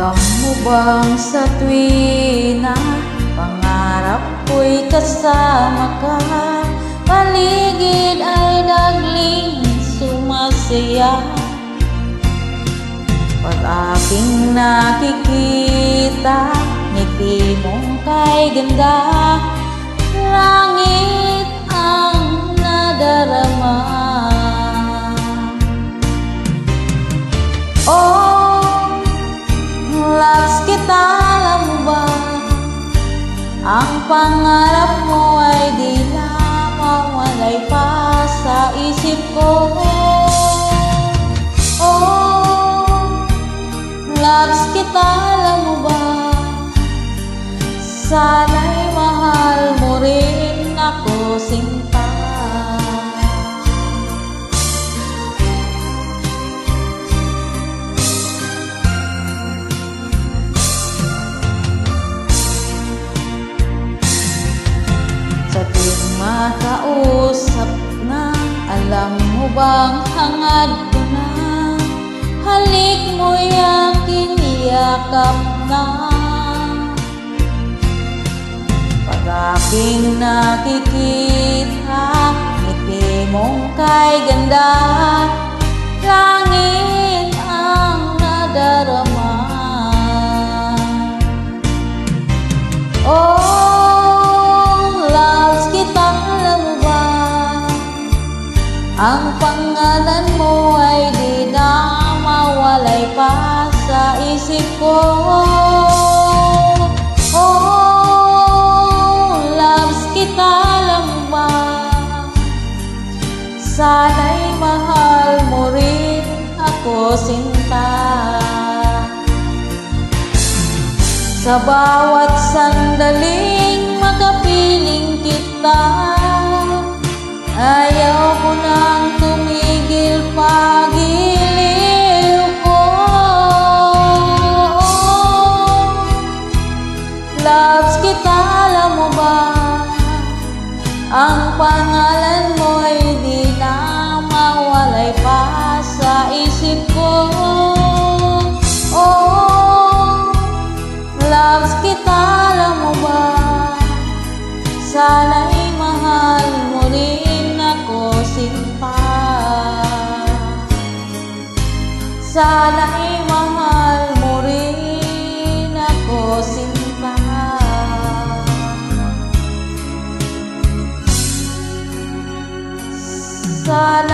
Alam mo bang sa tuwina pangarap ko'y kasama ka, paligid ay nagling sumasaya. Pag aking nakikita, ngiti mong kay ganda, langit ang nadarama. Oh, loves kita, alam mo ba? Ang pangarap mo ay di na mawalay pa sa isip ko. Oh, loves kita, alam mo ba? Sana'y mahal mo rin ako, sinta. Sa tuwing makausap na, alam mo bang hangad ko na, halik mo'y aking yakap na. Pag aking nakikita, ngiti mong kay ganda, langit ang nadarama. Oh, loves kita, alam mo ba? Ang pangalan mo ay di na mawalay pa sa isip ko. Sana'y mahal mo rin ako, sinta. Sa bawat sandaling makapiling kita, ayaw ko nang tumigil pag-iliw ko. Loves kita, alam mo ba? Ang pangalan mo ay di na mawalay pa sa isip ko. Oh, loves kita, alam mo ba? Sana'y mahal mo rin ako, sinta. Sana'y mahal mo rin ako, sinta. Sana